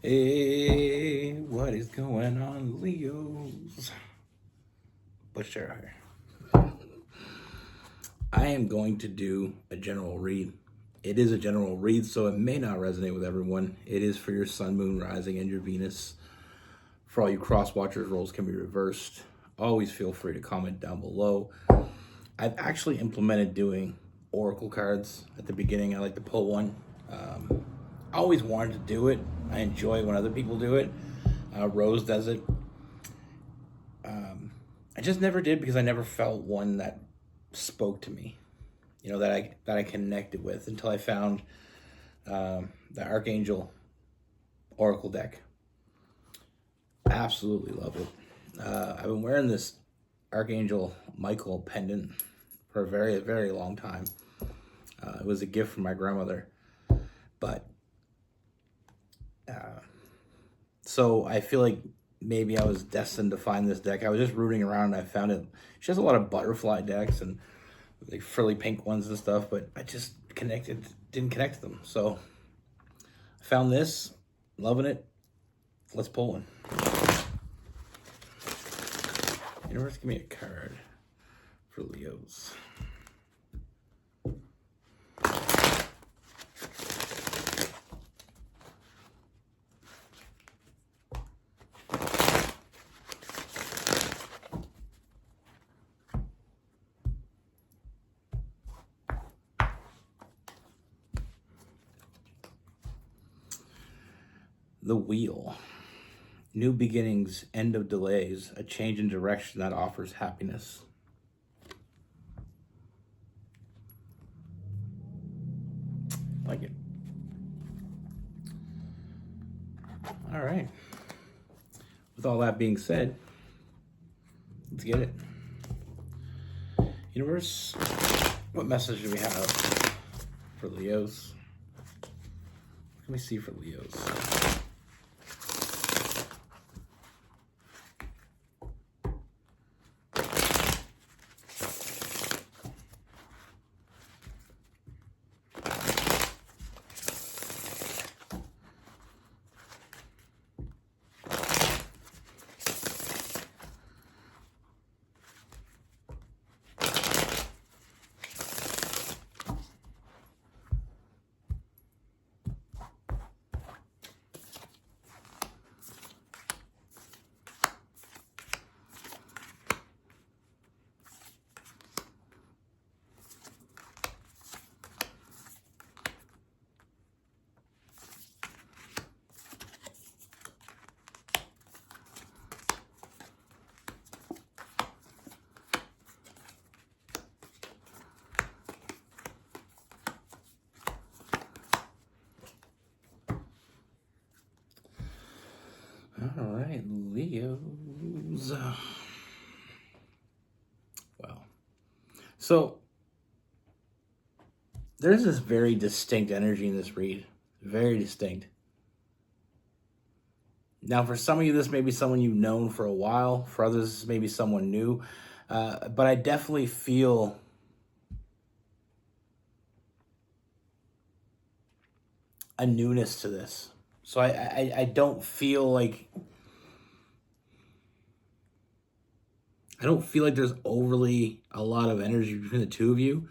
Hey, what is going on, Leos? But sure, I am going to do a general read. It is a general read, so it may not resonate with everyone. It is for your sun, moon, rising, and your Venus. For all you cross watchers, roles can be reversed. Always feel free to comment down below. I've actually implemented doing oracle cards at the beginning. I like to pull one. I always wanted to do it. I enjoy when other people do it. Rose does it. I just never did because I never felt one that spoke to me. You know, that I connected with until I found the Archangel Oracle deck. Absolutely love it. I've been wearing this Archangel Michael pendant for a very, very long time. It was a gift from my grandmother. But so I feel like maybe I was destined to find this deck. I was just rooting around and I found it. She has a lot of butterfly decks and like frilly pink ones and stuff, but I just didn't connect to them. So I found this, loving it. Let's pull one. Universe, give me a card for Leos. The Wheel. New beginnings, end of delays, a change in direction that offers happiness. Like it. All right. With all that being said, let's get it. Universe, what message do we have for Leos? What can we see for Leos? All right, Leos. Well, so there's this very distinct energy in this read. Very distinct. Now, for some of you, this may be someone you've known for a while. For others, this may be someone new. But I definitely feel a newness to this. So I don't feel like there's overly a lot of energy between the two of you.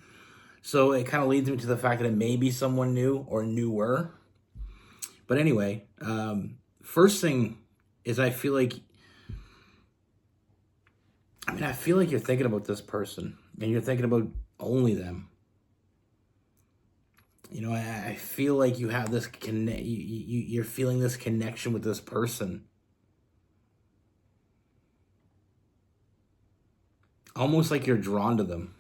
So it kind of leads me to the fact that it may be someone new or newer. But anyway, first thing is I feel like you're thinking about this person and you're thinking about only them. You know, I feel like you have this you're feeling this connection with this person. Almost like you're drawn to them.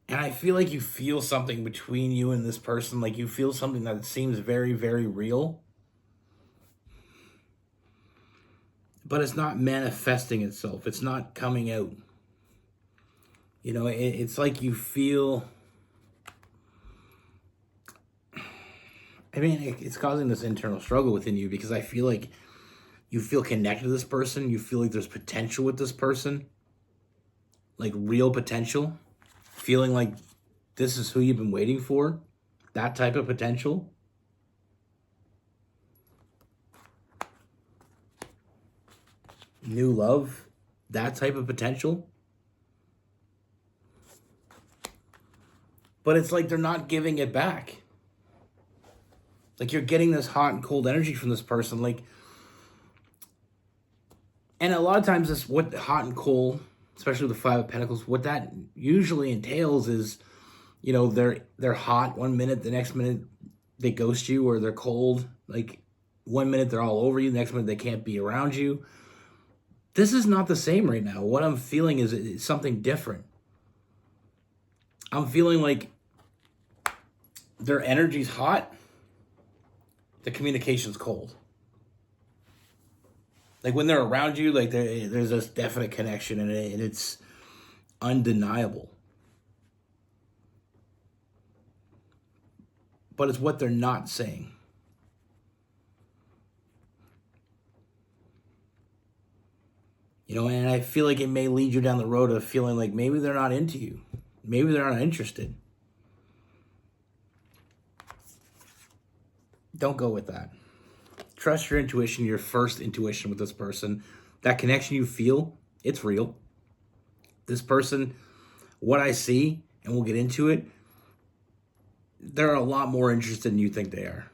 And I feel like you feel something between you and this person. Like you feel something that seems very, very real. But it's not manifesting itself. It's not coming out. You know, it's like you feel... I mean, it's causing this internal struggle within you because I feel like you feel connected to this person. You feel like there's potential with this person. like real potential, feeling like this is who you've been waiting for, that type of potential. New love, that type of potential. But it's like they're not giving it back. Like you're getting this hot and cold energy from this person. Like, and a lot of times this, what hot and cold, especially with the Five of Pentacles, what that usually entails is, you know, they're hot one minute, the next minute they ghost you, or they're cold. Like one minute they're all over you, the next minute they can't be around you. This is not the same right now. What I'm feeling is something different. I'm feeling like their energy's hot, the communication's cold. Like when they're around you, like there's this definite connection, and it's undeniable. But it's what they're not saying. You know, and I feel like it may lead you down the road of feeling like maybe they're not into you. Maybe they're not interested. Don't go with that. Trust your intuition, your first intuition with this person. That connection you feel, it's real. This person, what I see, and we'll get into it, they're a lot more interested than you think they are.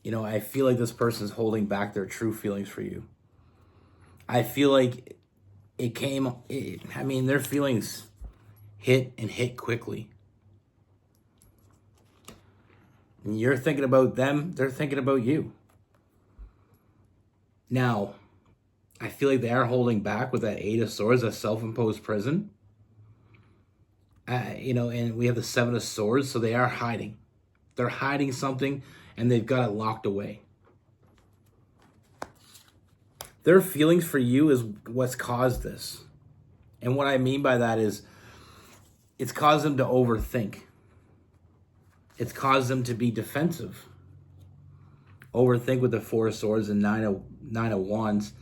You know, I feel like this person's holding back their true feelings for you. I feel like their feelings hit quickly. And you're thinking about them, they're thinking about you. Now, I feel like they are holding back with that Eight of Swords, a self-imposed prison. And we have the Seven of Swords, so they are hiding. They're hiding something, and they've got it locked away. Their feelings for you is what's caused this. And what I mean by that is it's caused them to overthink. It's caused them to be defensive. Overthink with the Four of Swords and Nine of Wands.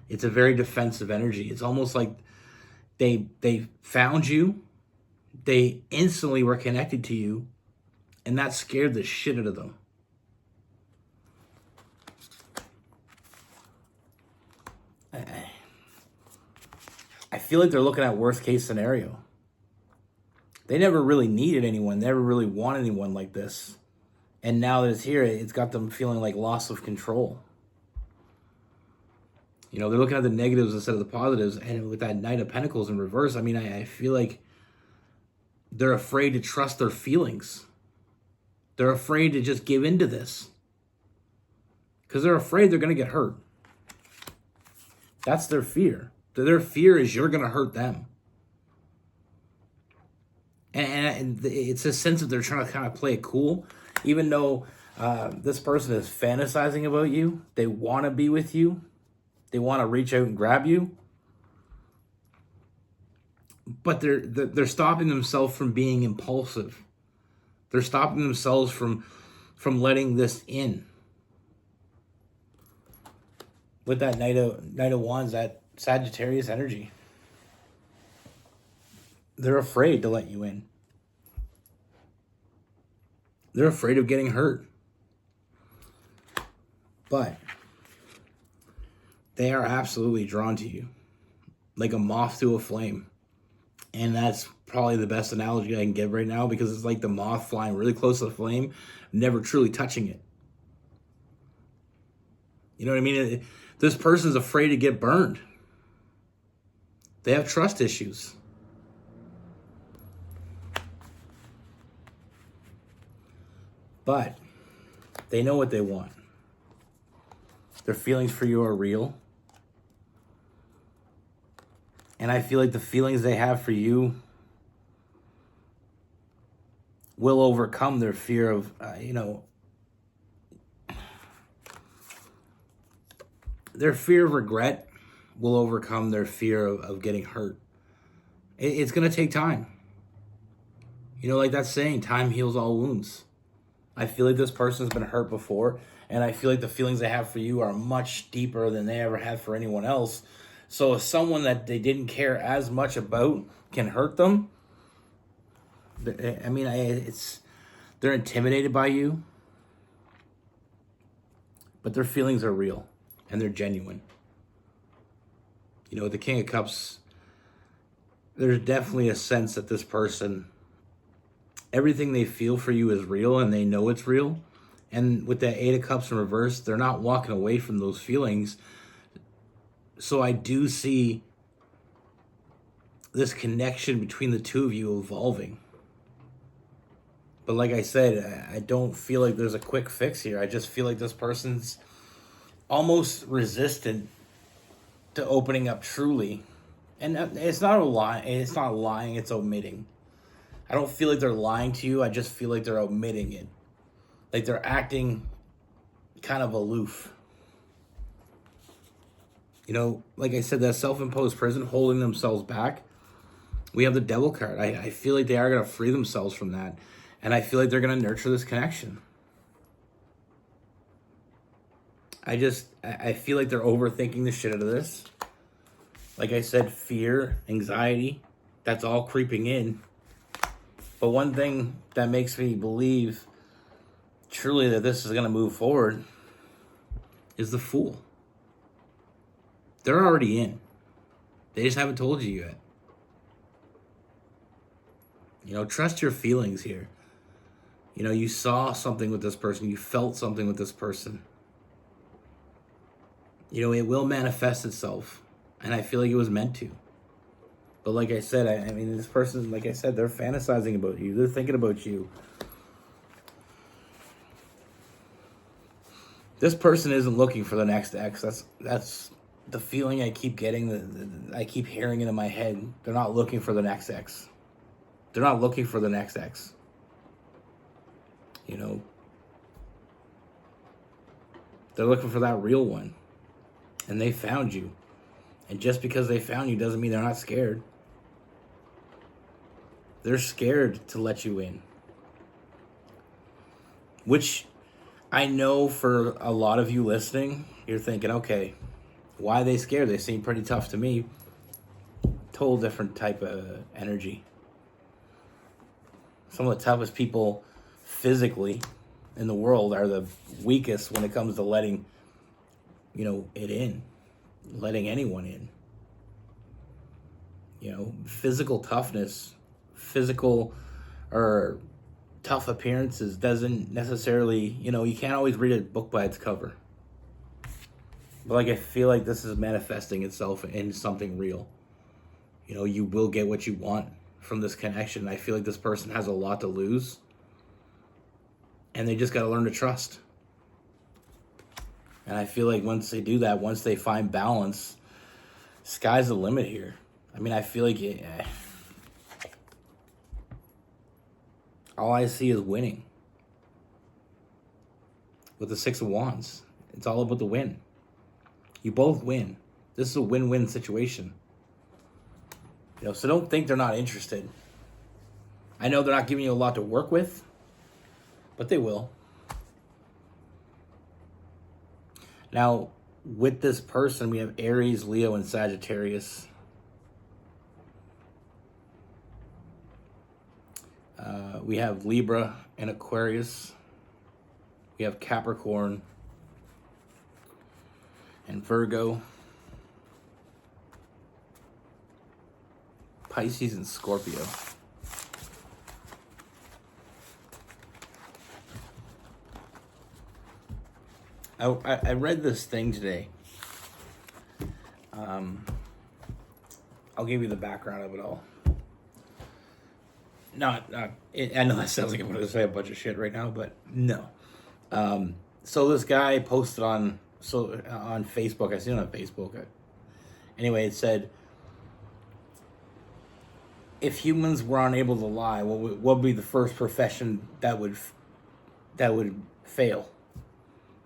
It's a very defensive energy. It's almost like they found you. They instantly were connected to you. And that scared the shit out of them. I feel like they're looking at worst case scenario. They never really needed anyone. They never really wanted anyone like this. And now that it's here, it's got them feeling like loss of control. You know, they're looking at the negatives instead of the positives. And with that Knight of Pentacles in reverse, I feel like they're afraid to trust their feelings. They're afraid to just give into this. Because they're afraid they're going to get hurt. That's their fear. Their fear is you're going to hurt them. And it's a sense that they're trying to kind of play it cool. Even though this person is fantasizing about you. They want to be with you. They want to reach out and grab you. But they're stopping themselves from being impulsive. They're stopping themselves from letting this in. With that Knight of Wands, that Sagittarius energy. They're afraid to let you in. They're afraid of getting hurt. But they are absolutely drawn to you. Like a moth to a flame. And that's probably the best analogy I can give right now, because it's like the moth flying really close to the flame, never truly touching it. You know what I mean? This person's afraid to get burned. They have trust issues. But they know what they want. Their feelings for you are real. And I feel like the feelings they have for you will overcome their fear of, their fear of regret will overcome their fear of getting hurt. It's going to take time. You know, like that saying, time heals all wounds. I feel like this person's been hurt before, and I feel like the feelings they have for you are much deeper than they ever had for anyone else. So if someone that they didn't care as much about can hurt them, I mean, they're intimidated by you, but their feelings are real and they're genuine. You know, with the King of Cups, there's definitely a sense that this person, everything they feel for you is real and they know it's real. And with that Eight of Cups in reverse, they're not walking away from those feelings. So I do see this connection between the two of you evolving. But like I said, I don't feel like there's a quick fix here. I just feel like this person's almost resistant to opening up truly. And it's not a lie. It's not lying. It's omitting. I don't feel like they're lying to you. I just feel like they're omitting it. Like they're acting kind of aloof. You know, like I said, that self-imposed prison, holding themselves back. We have the Devil card. I feel like they are going to free themselves from that. And I feel like they're going to nurture this connection. I feel like they're overthinking the shit out of this. Like I said, fear, anxiety, that's all creeping in. But one thing that makes me believe truly that this is going to move forward is the Fool. They're already in. They just haven't told you yet. You know, trust your feelings here. You know, you saw something with this person. You felt something with this person. You know, it will manifest itself. And I feel like it was meant to. But like I said, I mean, this person, like I said, they're fantasizing about you. They're thinking about you. This person isn't looking for the next ex. That's the feeling I keep getting. I keep hearing it in my head. They're not looking for the next ex. They're not looking for the next ex. You know, they're looking for that real one. And they found you. And just because they found you doesn't mean they're not scared. They're scared to let you in. Which I know for a lot of you listening, you're thinking, okay, why are they scared? They seem pretty tough to me. Total different type of energy. Some of the toughest people physically in the world are the weakest when it comes to letting, you know, it in. Letting anyone in. You know, physical toughness, physical or tough appearances doesn't necessarily, you know, you can't always read a book by its cover. But like, I feel like this is manifesting itself in something real. You know, you will get what you want from this connection. I feel like this person has a lot to lose. And they just got to learn to trust. And I feel like once they do that, once they find balance, sky's the limit here. I mean, I feel like all I see is winning. With the Six of Wands, it's all about the win. You both win. This is a win-win situation. You know, so don't think they're not interested. I know they're not giving you a lot to work with, but they will. Now, with this person, we have Aries, Leo, and Sagittarius. We have Libra and Aquarius. We have Capricorn and Virgo. Pisces and Scorpio. I read this thing today. I'll give you the background of it all. I know that sounds like I'm going to say a bunch of shit right now, but no. So this guy posted on Facebook. I seen it on Facebook. Anyway, it said, if humans were unable to lie, what would be the first profession that would fail?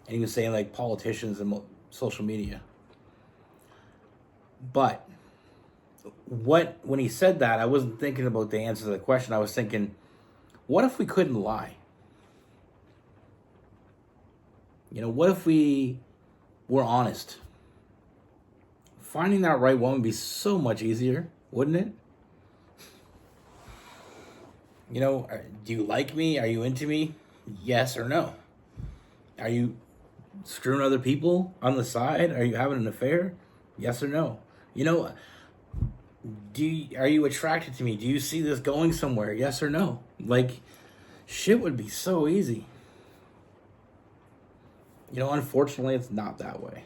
And he was saying like politicians and social media. But when he said that, I wasn't thinking about the answer to the question. I was thinking, what if we couldn't lie? You know, what if we were honest? finding that right one would be so much easier, wouldn't it? You know, do you like me? Are you into me? Yes or no? Are you screwing other people on the side? Are you having an affair? Yes or no? You know, are you attracted to me? Do you see this going somewhere? Yes or no? Like, shit would be so easy. You know, unfortunately, it's not that way.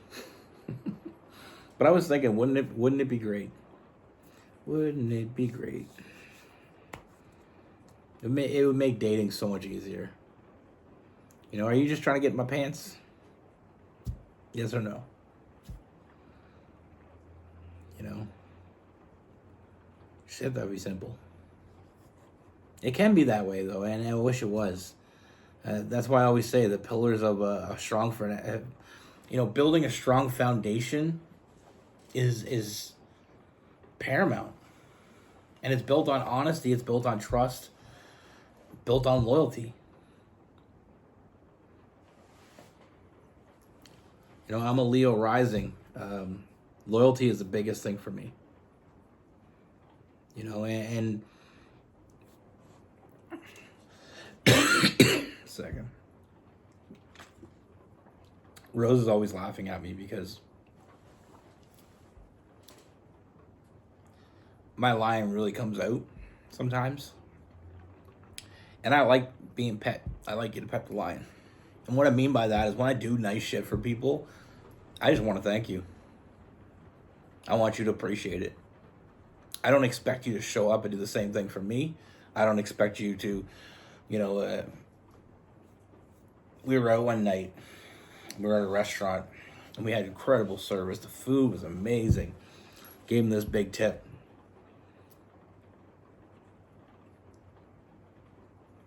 But I was thinking, wouldn't it be great? Wouldn't it be great? It would make dating so much easier. You know, are you just trying to get in my pants? Yes or no? You know? Shit, that'd be simple. It can be that way, though, and I wish it was. That's why I always say the pillars of a strong friend. You know, building a strong foundation is paramount, and it's built on honesty. It's built on trust. Built on loyalty. You know, I'm a Leo rising. Loyalty is the biggest thing for me. You know, and second. Rose is always laughing at me because my lion really comes out sometimes. And I like being pet. I like getting pet the lion. And what I mean by that is when I do nice shit for people, I just want to thank you. I want you to appreciate it. I don't expect you to show up and do the same thing for me. I don't expect you to, you know, we were out one night. We were at a restaurant and we had incredible service. The food was amazing. Gave him this big tip.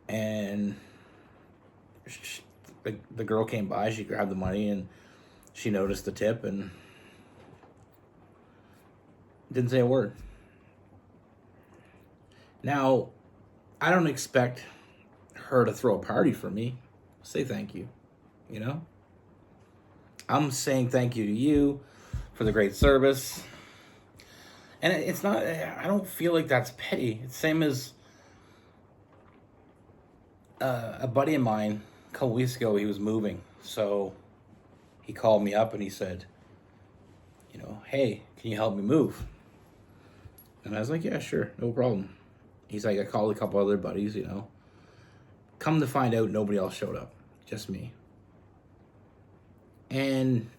And the girl came by, she grabbed the money and she noticed the tip and didn't say a word. Now, I don't expect her to throw a party for me. Say thank you, you know? I'm saying thank you to you for the great service. And it's not, I don't feel like that's petty. It's the same as a buddy of mine, a couple weeks ago, he was moving. So he called me up and he said, you know, hey, can you help me move? And I was like, yeah, sure, no problem. He's like, I called a couple other buddies, you know. Come to find out, nobody else showed up, just me. And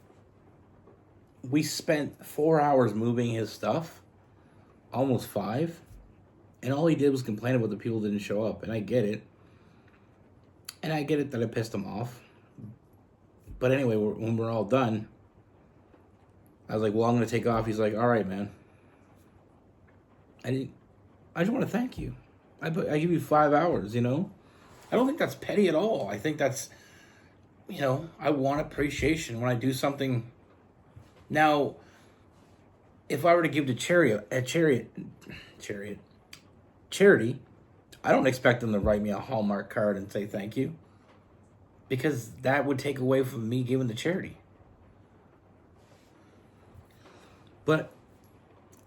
we spent 4 hours moving his stuff, almost 5. And all he did was complain about the people that didn't show up. And I get it. And I get it that I pissed him off. But anyway, when we're all done, I was like, well, I'm going to take off. He's like, all right, man. I just want to thank you. I give you 5 hours, you know? I don't think that's petty at all. I think that's, you know, I want appreciation when I do something. Now, if I were to give to charity, I don't expect them to write me a Hallmark card and say thank you, because that would take away from me giving to charity. But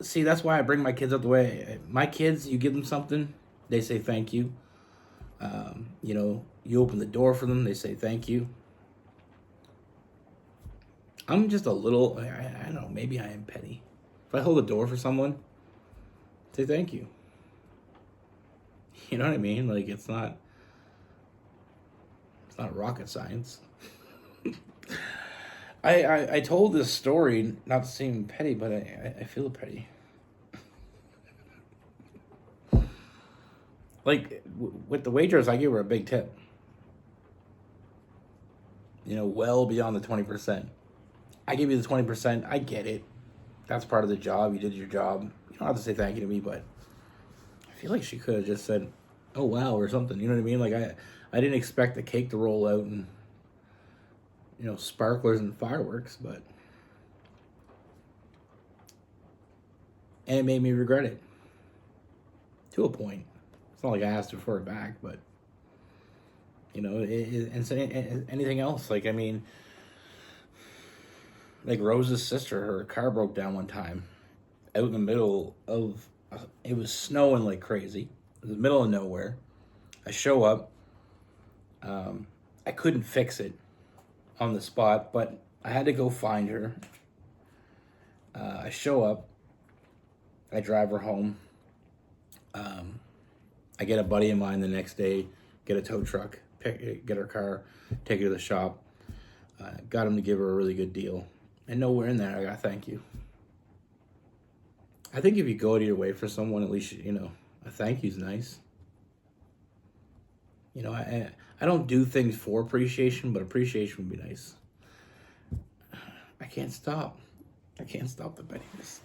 see, that's why I bring my kids up the way. My kids, you give them something, they say thank you. You know, you open the door for them, they say thank you. I'm just a little, I don't know, maybe I am petty. If I hold the door for someone, say thank you. You know what I mean? Like, it's not rocket science. I told this story, not to seem petty, but I feel petty. Like, with the waitress, I gave her a big tip. You know, well beyond the 20%. I gave you the 20%. I get it. That's part of the job. You did your job. You don't have to say thank you to me, but I feel like she could have just said, oh, wow, or something. You know what I mean? Like, I didn't expect the cake to roll out and, you know, sparklers and fireworks, but... And it made me regret it. To a point. It's not like I asked her for it back, but... You know, and so anything else, like, I mean... Like Rose's sister, her car broke down one time out in the middle of, it was snowing like crazy. It was the middle of nowhere. I show up. I couldn't fix it on the spot, but I had to go find her. I show up. I drive her home. I get a buddy of mine the next day, get a tow truck, get her car, take her to the shop. Got him to give her a really good deal. And nowhere in there I got thank you. I think if you go out of your way for someone, at least, a thank you's nice. I don't do things for appreciation, but appreciation would be nice. I can't stop the pettiness.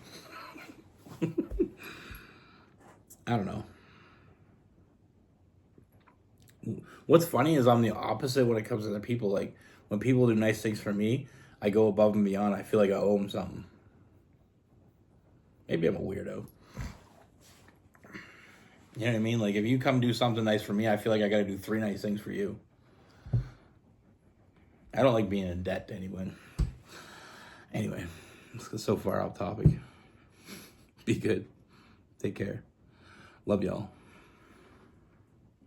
I don't know. What's funny is I'm the opposite when it comes to the people. Like, when people do nice things for me, I go above and beyond. I feel like I owe them something. Maybe I'm a weirdo. You know what I mean? Like, if you come do something nice for me, I feel like I got to do 3 nice things for you. I don't like being in debt to anyone. Anyway, let's get so far off topic. Be good. Take care. Love y'all.